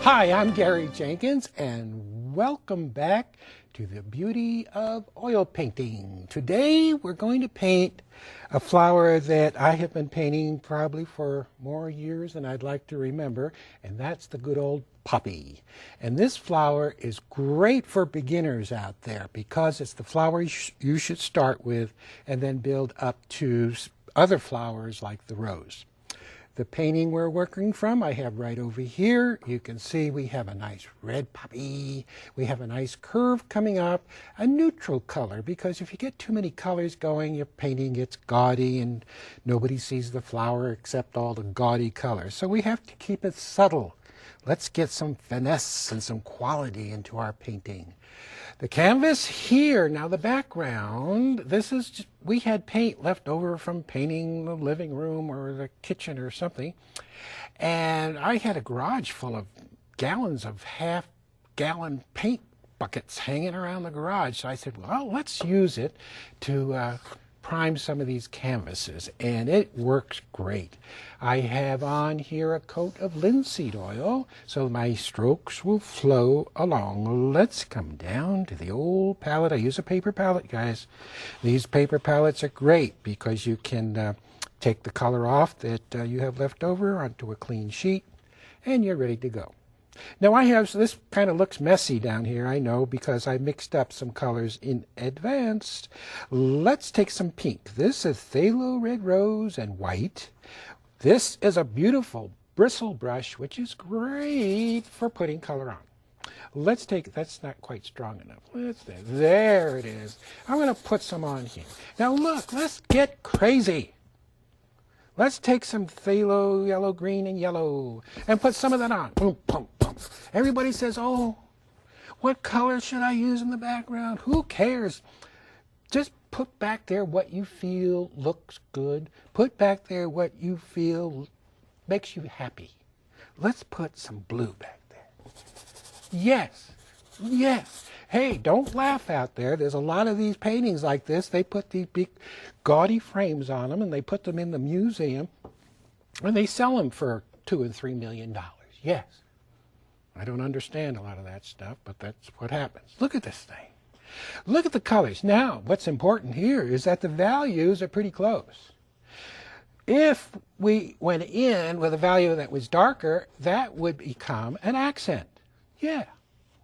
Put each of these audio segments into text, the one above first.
Hi, I'm Gary Jenkins, and welcome back to the beauty of oil painting. Today we're going to paint a flower that I have been painting probably for more years than I'd like to remember, and that's the good old poppy. And this flower is great for beginners out there because it's the flower you should start with and then build up to other flowers like the rose. The painting we're working from, I have right over here. You can see we have a nice red poppy. We have a nice curve coming up, a neutral color, because if you get too many colors going, your painting gets gaudy and nobody sees the flower except all the gaudy colors. So we have to keep it subtle. Let's get some finesse and some quality into our painting. The canvas here, now the background, this is just, we had paint left over from painting the living room or the kitchen or something. And I had a garage full of gallons of half-gallon paint buckets hanging around the garage. So I said, well, let's use it to prime some of these canvases, and it works great. I have on here a coat of linseed oil so my strokes will flow along. Let's come down to the old palette. I use a paper palette, guys. These paper palettes are great because you can take the color off that you have left over onto a clean sheet, and you're ready to go. Now I have, so this kind of looks messy down here, I know, because I mixed up some colors in advance. Let's take some pink. This is phthalo red rose and white. This is a beautiful bristle brush, which is great for putting color on. Let's take, that's not quite strong enough. There it is. I'm going to put some on here. Now look, let's get crazy. Let's take some phthalo, yellow, green, and yellow, and put some of that on. Boom, boom, boom. Everybody says, oh, what color should I use in the background? Who cares? Just put back there what you feel looks good. Put back there what you feel makes you happy. Let's put some blue back there. Yes, yes. Hey, don't laugh out there. There's a lot of these paintings like this. They put these big gaudy frames on them and they put them in the museum and they sell them for $2 and $3 million. Yes. I don't understand a lot of that stuff, but that's what happens. Look at this thing. Look at the colors. Now, what's important here is that the values are pretty close. If we went in with a value that was darker, that would become an accent. Yeah.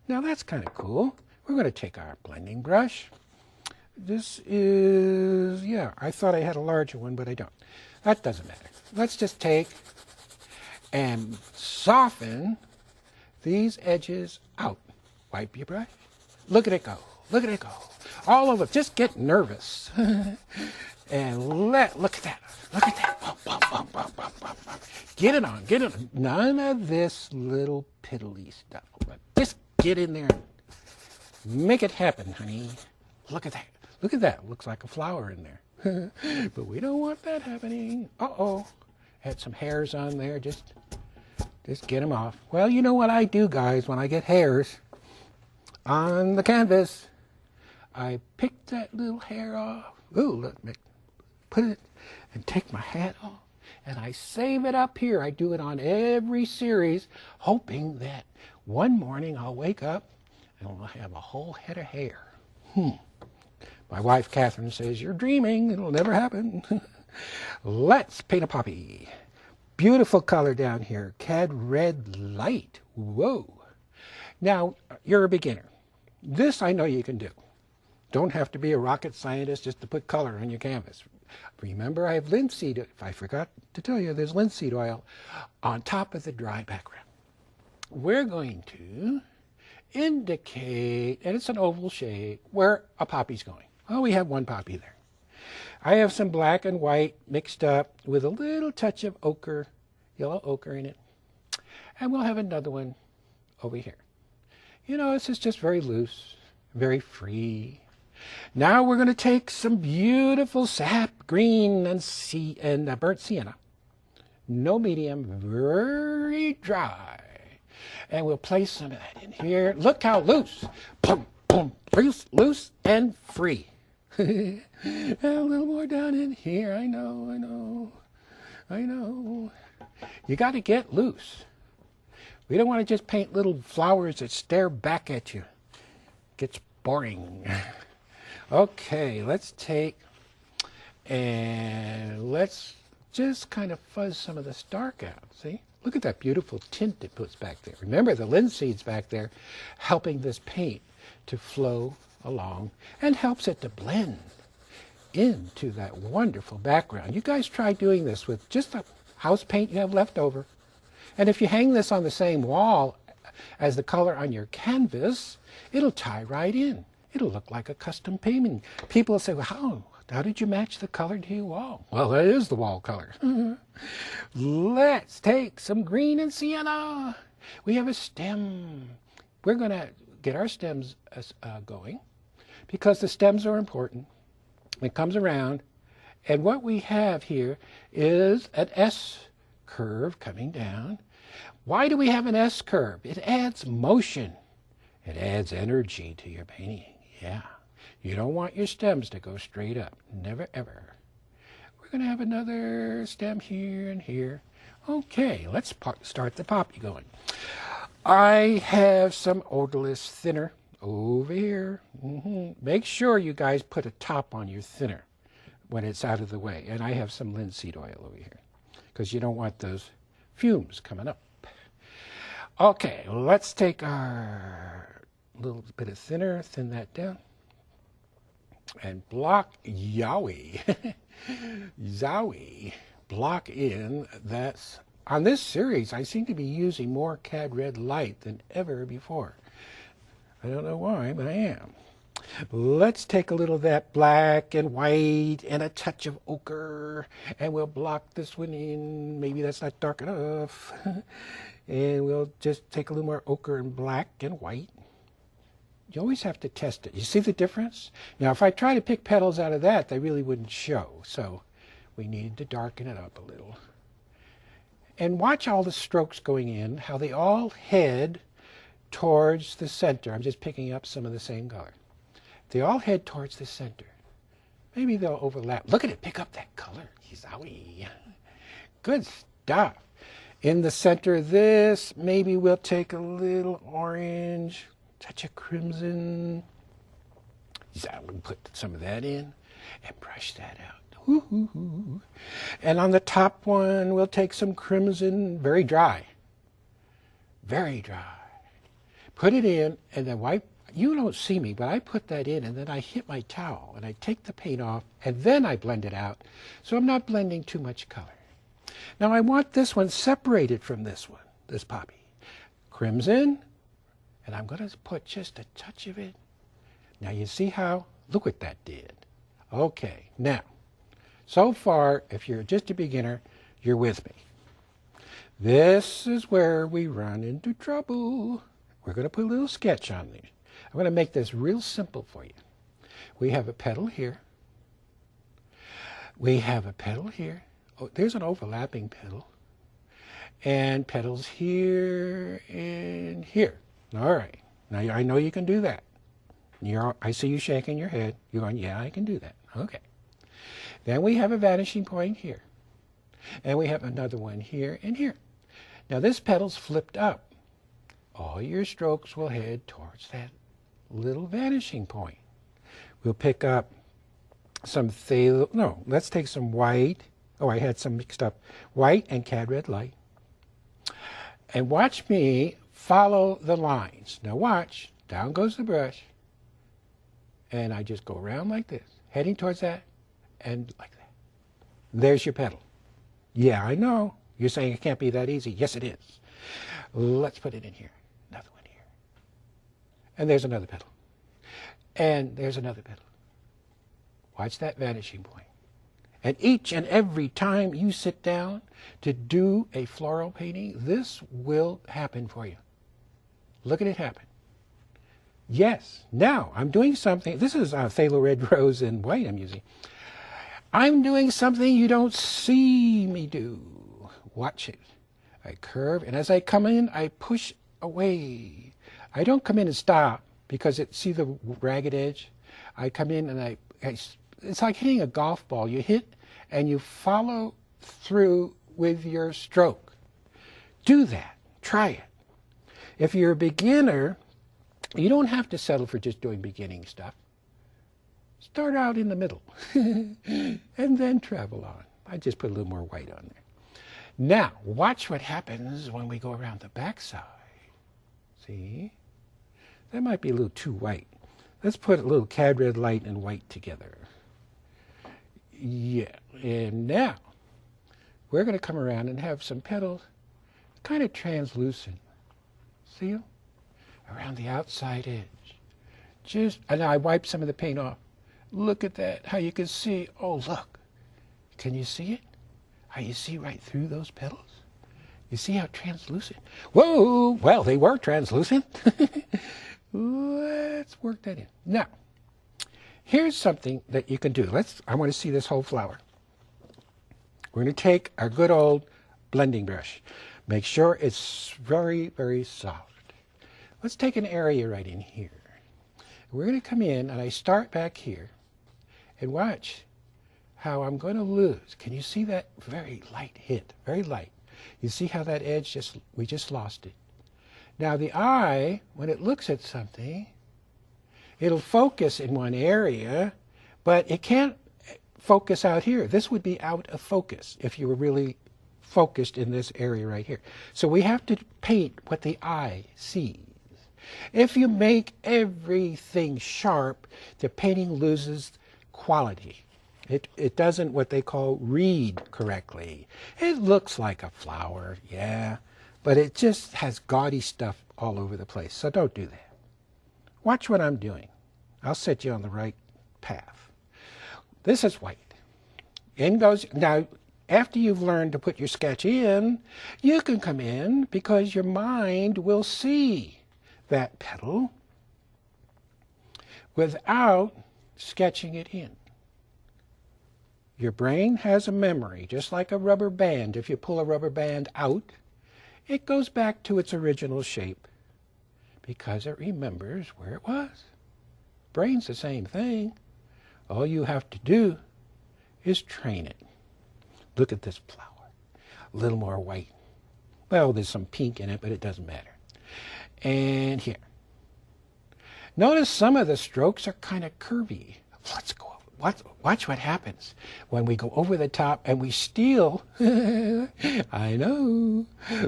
Now that's kind of cool. We're going to take our blending brush. This is, yeah, I thought I had a larger one, but I don't. That doesn't matter. Let's just take and soften these edges out. Wipe your brush. Look at it go. Look at it go. All over. Just get nervous. And look at that. Look at that. Bum, bum, bum, bum, bum, bum, bum. Get it on. Get it on. None of this little piddly stuff. But just get in there and make it happen, honey. Look at that. Look at that. Looks like a flower in there. But we don't want that happening. Uh-oh. Had some hairs on there. Just get them off. Well, you know what I do, guys, when I get hairs on the canvas? I pick that little hair off. Ooh, let me put it and take my hat off. And I save it up here. I do it on every series, hoping that one morning I'll wake up and I'll have a whole head of hair. My wife, Catherine, says, you're dreaming. It'll never happen. Let's paint a poppy. Beautiful color down here. Cad red light. Whoa. Now, you're a beginner. This I know you can do. Don't have to be a rocket scientist just to put color on your canvas. Remember, I have linseed, if I forgot to tell you, there's linseed oil on top of the dry background. We're going to indicate, and it's an oval shape, where a poppy's going. Oh, we have one poppy there. I have some black and white mixed up with a little touch of ochre, yellow ochre in it. And we'll have another one over here. You know, this is just very loose, very free. Now we're going to take some beautiful sap green and burnt sienna. No medium, very dry. And we'll place some of that in here. Look how loose. Boom, boom, loose and free. And a little more down in here. I know. You got to get loose. We don't want to just paint little flowers that stare back at you. It gets boring. Okay, let's take and let's just kind of fuzz some of this dark out. See? Look at that beautiful tint it puts back there. Remember the linseed's back there helping this paint to flow along and helps it to blend into that wonderful background. You guys try doing this with just the house paint you have left over. And if you hang this on the same wall as the color on your canvas, it'll tie right in. It'll look like a custom painting. People will say, well, how did you match the color to your wall? Well, that is the wall color. Let's take some green and sienna. We have a stem. We're going to get our stems going because the stems are important. It comes around. And what we have here is an S curve coming down. Why do we have an S curve? It adds motion. It adds energy to your painting. Yeah. You don't want your stems to go straight up. Never, ever. We're going to have another stem here and here. Okay, let's start the poppy going. I have some odorless thinner over here. Make sure you guys put a top on your thinner when it's out of the way. And I have some linseed oil over here because you don't want those fumes coming up. Okay, let's take our little bit of thinner, thin that down. And block Yowie. Zowie. Block in. That's on this series. I seem to be using more Cad Red Light than ever before. I don't know why, but I am. Let's take a little of that black and white and a touch of ochre, and we'll block this one in. Maybe that's not dark enough. And we'll just take a little more ochre and black and white. You always have to test it. You see the difference? Now, if I try to pick petals out of that, they really wouldn't show. So we need to darken it up a little. And watch all the strokes going in, how they all head towards the center. I'm just picking up some of the same color. They all head towards the center. Maybe they'll overlap. Look at it. Pick up that color. Zowie. Good stuff. In the center of this, maybe we'll take a little orange. Touch of crimson. So we'll put some of that in and brush that out. Woo-hoo-hoo. And on the top one, we'll take some crimson, very dry. Very dry. Put it in and then wipe. You don't see me, but I put that in and then I hit my towel and I take the paint off and then I blend it out. So I'm not blending too much color. Now I want this one separated from this one, this poppy. Crimson. And I'm going to put just a touch of it. Now you see how? Look what that did. Okay, now, so far, if you're just a beginner, you're with me. This is where we run into trouble. We're going to put a little sketch on these. I'm going to make this real simple for you. We have a petal here. We have a petal here. Oh, there's an overlapping petal. And petals here and here. All right. Now, I know you can do that. I see you shaking your head. You're going, yeah, I can do that. Okay. Then we have a vanishing point here. And we have another one here and here. Now, this petal's flipped up. All your strokes will head towards that little vanishing point. We'll pick up some phthalo. No, let's take some white. Oh, I had some mixed up. White and Cad Red Light. And watch me follow the lines. Now watch, down goes the brush, and I just go around like this, heading towards that, and like that. There's your petal. Yeah, I know. You're saying it can't be that easy. Yes, it is. Let's put it in here. Another one here. And there's another petal. And there's another petal. Watch that vanishing point. And each and every time you sit down to do a floral painting, this will happen for you. Look at it happen. Yes, now I'm doing something. This is phthalo red rose and white I'm using. I'm doing something you don't see me do. Watch it. I curve, and as I come in, I push away. I don't come in and stop because see the ragged edge? I come in and it's like hitting a golf ball. You hit and you follow through with your stroke. Do that. Try it. If you're a beginner, you don't have to settle for just doing beginning stuff. Start out in the middle and then travel on. I just put a little more white on there. Now, watch what happens when we go around the backside. See? That might be a little too white. Let's put a little cad red light and white together. Yeah, and now we're going to come around and have some petals kind of translucent. See them? Around the outside edge. And I wipe some of the paint off. Look at that, how you can see. Oh, look. Can you see it? How you see right through those petals? You see how translucent? Whoa, well, they were translucent. Let's work that in. Now, here's something that you can do. I want to see this whole flower. We're going to take our good old blending brush. Make sure it's very, very soft. Let's take an area right in here. We're going to come in, and I start back here, and watch how I'm going to lose. Can you see that very light hit? Very light. You see how that edge we just lost it. Now the eye, when it looks at something, it'll focus in one area, but it can't focus out here. This would be out of focus if you were really focused in this area right here. So we have to paint what the eye sees. If you make everything sharp, the painting loses quality. It doesn't what they call read correctly. It looks like a flower, yeah, but it just has gaudy stuff all over the place, so don't do that. Watch what I'm doing. I'll set you on the right path. This is white. In goes, now after you've learned to put your sketch in, you can come in because your mind will see that petal without sketching it in. Your brain has a memory, just like a rubber band. If you pull a rubber band out, it goes back to its original shape because it remembers where it was. Brain's the same thing. All you have to do is train it. Look at this flower. A little more white. Well, there's some pink in it, but it doesn't matter. And here. Notice some of the strokes are kind of curvy. Let's go. Watch what happens when we go over the top and we steal. I know.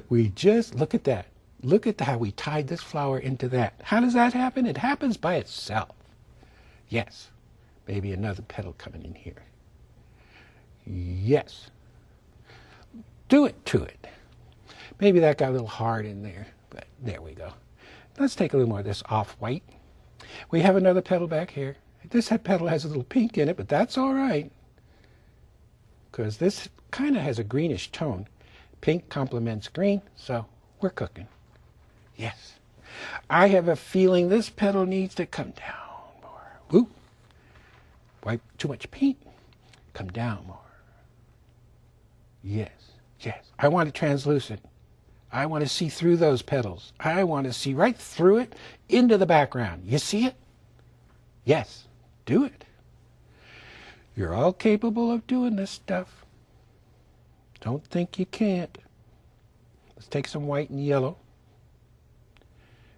We just, look at that. Look at how we tied this flower into that. How does that happen? It happens by itself. Yes. Maybe another petal coming in here. Yes. Do it to it. Maybe that got a little hard in there, but there we go. Let's take a little more of this off-white. We have another petal back here. This petal has a little pink in it, but that's all right because this kind of has a greenish tone. Pink complements green, so we're cooking. Yes. I have a feeling this petal needs to come down more. Woo. Wipe too much paint. Come down more. Yes, yes. I want it translucent. I want to see through those petals. I want to see right through it into the background. You see it? Yes. Do it. You're all capable of doing this stuff. Don't think you can't. Let's take some white and yellow.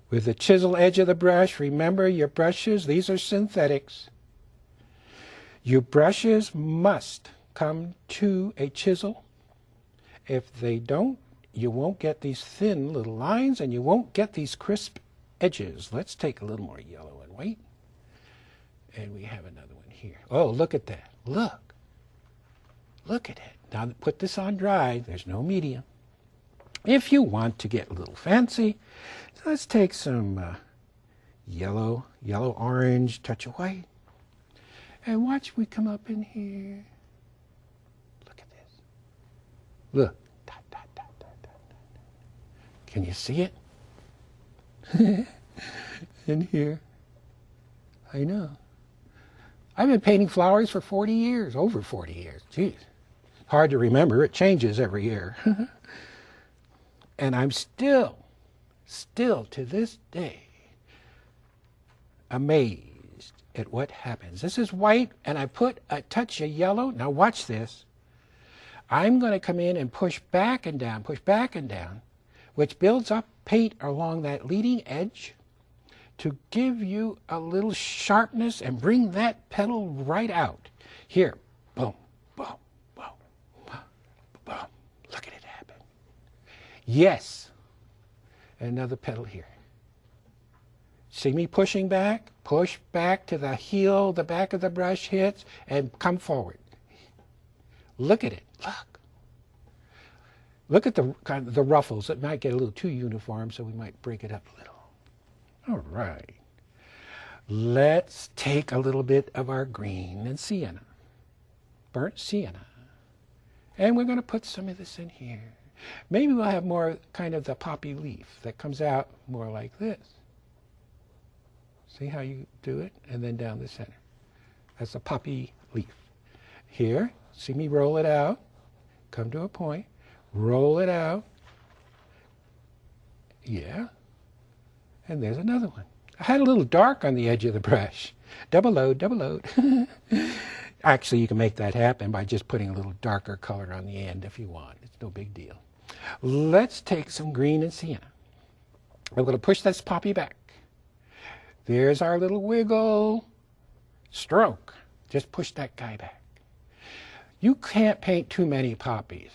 With the chisel edge of the brush, remember your brushes, these are synthetics. Your brushes must come to a chisel. If they don't, you won't get these thin little lines and you won't get these crisp edges. Let's take a little more yellow and white. And we have another one here. Oh, look at that. Look. Look at it. Now put this on dry. There's no medium. If you want to get a little fancy, let's take some yellow, orange, touch of white. And watch we come up in here. Look. Can you see it? In here. I know. I've been painting flowers for 40 years, over 40 years. Geez. Hard to remember. It changes every year. And I'm still to this day, amazed at what happens. This is white, and I put a touch of yellow. Now watch this. I'm going to come in and push back and down, which builds up paint along that leading edge to give you a little sharpness and bring that petal right out. Here, boom, boom, boom, boom, boom. Look at it happen. Yes. Another petal here. See me pushing back? Push back to the heel, the back of the brush hits, and come forward. Look at it. Look. Look at the ruffles. It might get a little too uniform, so we might break it up a little. All right. Let's take a little bit of our green and sienna, burnt sienna. And we're going to put some of this in here. Maybe we'll have more kind of the poppy leaf that comes out more like this. See how you do it? And then down the center. That's a poppy leaf. Here, see me roll it out. Come to a point. Roll it out. Yeah. And there's another one. I had a little dark on the edge of the brush. Double load, double load. Actually, you can make that happen by just putting a little darker color on the end if you want. It's no big deal. Let's take some green and sienna. We're going to push this poppy back. There's our little wiggle. Stroke. Just push that guy back. You can't paint too many poppies.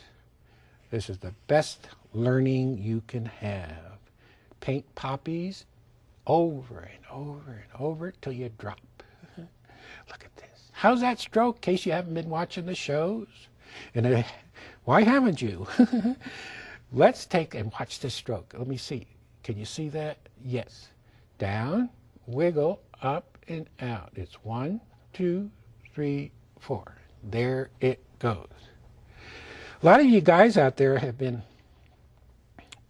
This is the best learning you can have. Paint poppies over and over and over till you drop. Look at this. How's that stroke? In case you haven't been watching the shows. And why haven't you? Let's take and watch this stroke. Let me see. Can you see that? Yes. Down, wiggle, up and out. It's 1, 2, 3, 4. There it goes. A lot of you guys out there have been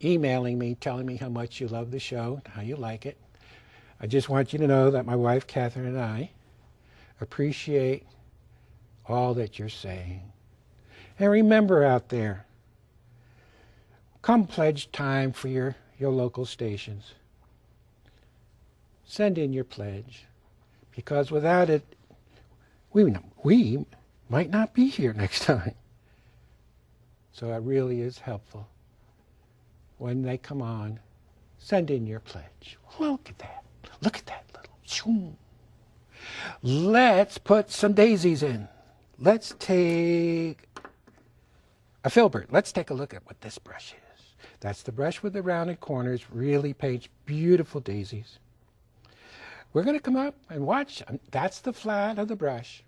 emailing me, telling me how much you love the show, how you like it. I just want you to know that my wife, Catherine, and I appreciate all that you're saying. And remember out there, come pledge time for your local stations. Send in your pledge, because without it, we might not be here next time. So it really is helpful. When they come on, send in your pledge. Look at that. Look at that little shoom. Let's put some daisies in. Let's take a filbert. Let's take a look at what this brush is. That's the brush with the rounded corners. Really paints beautiful daisies. We're going to come up and watch. That's the flat of the brush.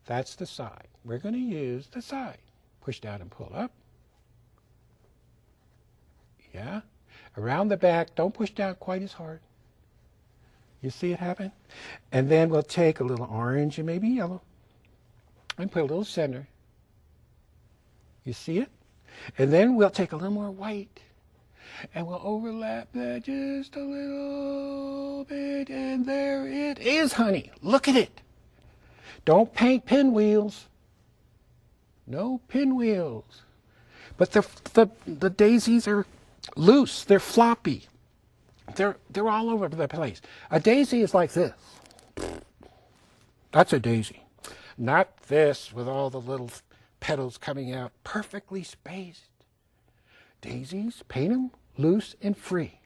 That's the side. We're going to use the side. Push down and pull up. Yeah. Around the back. Don't push down quite as hard. You see it happen? And then we'll take a little orange and maybe yellow and put a little center. You see it? And then we'll take a little more white and we'll overlap that just a little bit, and there it is, honey. Look at it. Don't paint pinwheels. No pinwheels. But the daisies are loose. They're floppy. They're all over the place. A daisy is like this. That's a daisy. Not this with all the little petals coming out, perfectly spaced. Daisies, paint them loose and free.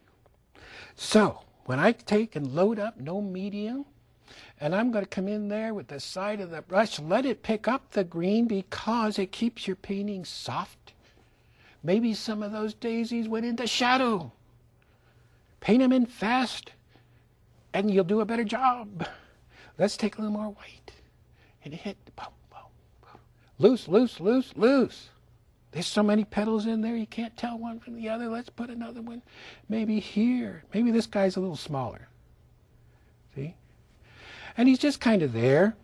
So when I take and load up no medium, and I'm going to come in there with the side of the brush, let it pick up the green because it keeps your painting soft. Maybe some of those daisies went into shadow. Paint them in fast and you'll do a better job. Let's take a little more white and hit boom, boom, boom. Loose, loose, loose, loose. There's so many petals in there you can't tell one from the other. Let's put another one maybe here. Maybe this guy's a little smaller. See? And he's just kind of there.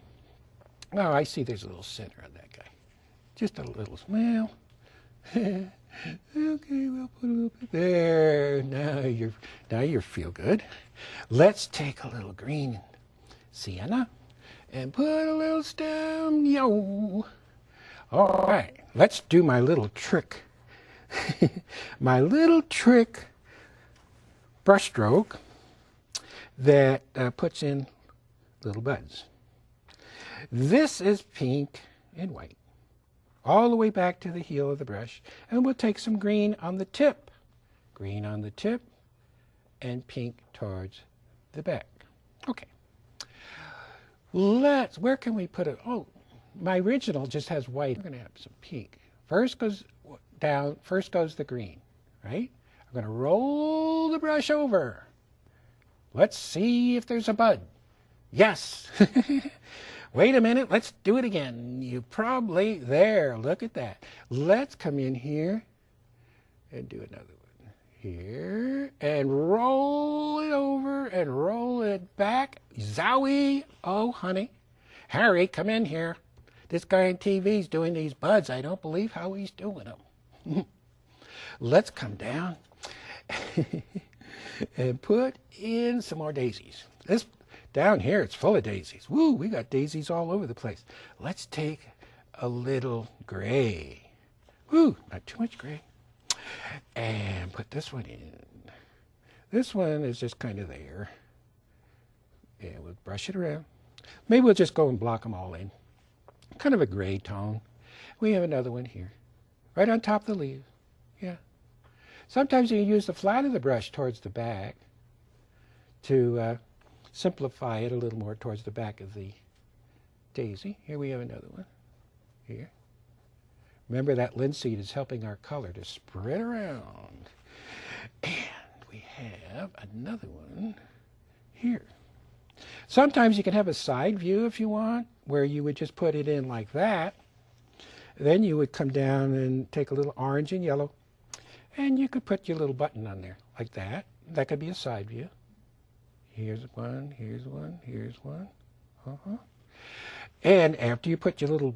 Oh, I see there's a little center on that guy. Just a little, well, Okay, we'll put a little bit there. Now you feel good. Let's take a little green sienna and put a little stem. Yo. All right, let's do my little trick. My little trick brush stroke that puts in little buds. This is pink and white, all the way back to the heel of the brush, and we'll take some green on the tip, and pink towards the back. Okay. Where can we put it? Oh, my original just has white. We're going to have some pink. First goes down, first goes the green, right? I'm going to roll the brush over. Let's see if there's a bud. Yes. Wait a minute, let's do it again. You probably, there, look at that. Let's come in here and do another one. Here, and roll it over and roll it back. Zowie, oh honey. Harry, come in here. This guy on TV's doing these buds. I don't believe how he's doing them. Let's come down and put in some more daisies. This down here, it's full of daisies. Woo, we got daisies all over the place. Let's take a little gray. Woo, not too much gray. And put this one in. This one is just kind of there. And we'll brush it around. Maybe we'll just go and block them all in. Kind of a gray tone. We have another one here, right on top of the leaves. Yeah. Sometimes you can use the flat of the brush towards the back to simplify it a little more towards the back of the daisy. Here we have another one. Here. Remember that linseed is helping our color to spread around. And we have another one here. Sometimes you can have a side view if you want, where you would just put it in like that. Then you would come down and take a little orange and yellow, and you could put your little button on there like that. That could be a side view. Here's one, here's one, here's one. And after you put your little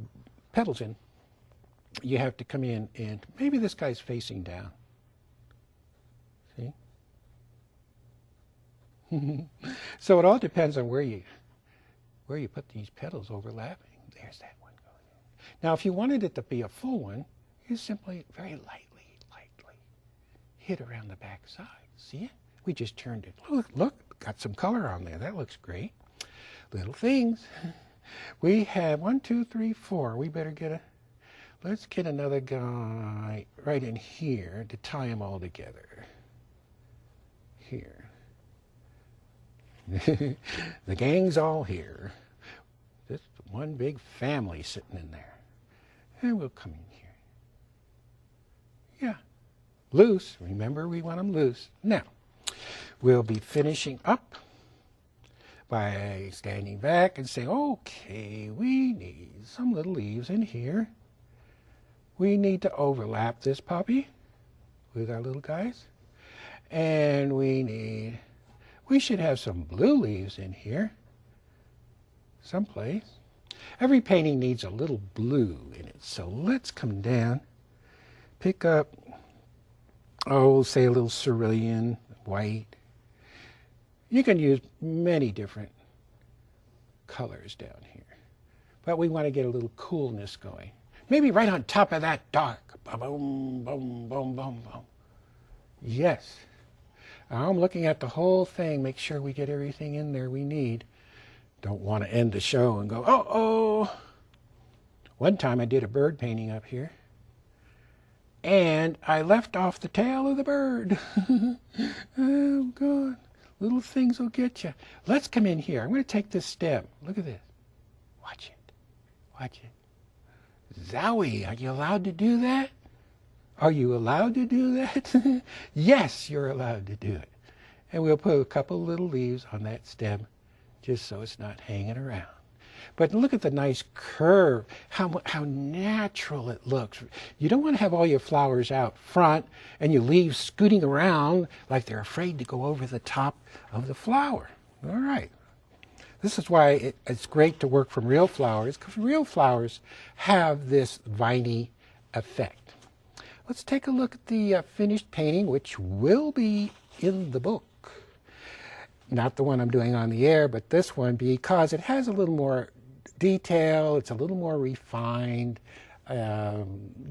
petals in, you have to come in and maybe this guy's facing down. See? So it all depends on where you put these petals overlapping. There's that one going in. Now if you wanted it to be a full one, you simply very lightly hit around the back side. See it? We just turned it. Look, got some color on there. That looks great. Little things. We have 1, 2, 3, 4. We better get let's get another guy right in here to tie them all together. Here. The gang's all here. Just one big family sitting in there. And we'll come in here. Yeah. Loose. Remember, we want them loose. Now, we'll be finishing up by standing back and saying, okay, we need some little leaves in here. We need to overlap this puppy with our little guys. And we should have some blue leaves in here someplace. Every painting needs a little blue in it. So let's come down, pick up, say a little cerulean white. You can use many different colors down here, but we want to get a little coolness going. Maybe right on top of that dark. Boom, boom, boom, boom, boom. Yes. I'm looking at the whole thing, make sure we get everything in there we need. Don't want to end the show and go, uh-oh. One time I did a bird painting up here, and I left off the tail of the bird. Oh, God. Little things will get you. Let's come in here. I'm going to take this stem. Look at this. Watch it. Watch it. Zowie, are you allowed to do that? Are you allowed to do that? Yes, you're allowed to do it. And we'll put a couple little leaves on that stem just so it's not hanging around. But look at the nice curve, how natural it looks. You don't want to have all your flowers out front and your leaves scooting around like they're afraid to go over the top of the flower. All right. This is why it's great to work from real flowers, because real flowers have this viney effect. let's take a look at the finished painting, which will be in the book. Not the one I'm doing on the air, but this one, because it has a little more detail, it's a little more refined,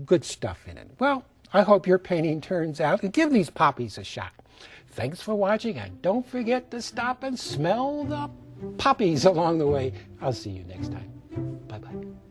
good stuff in it. Well, I hope your painting turns out, and give these poppies a shot. Thanks for watching, and don't forget to stop and smell the poppies along the way. I'll see you next time. Bye-bye.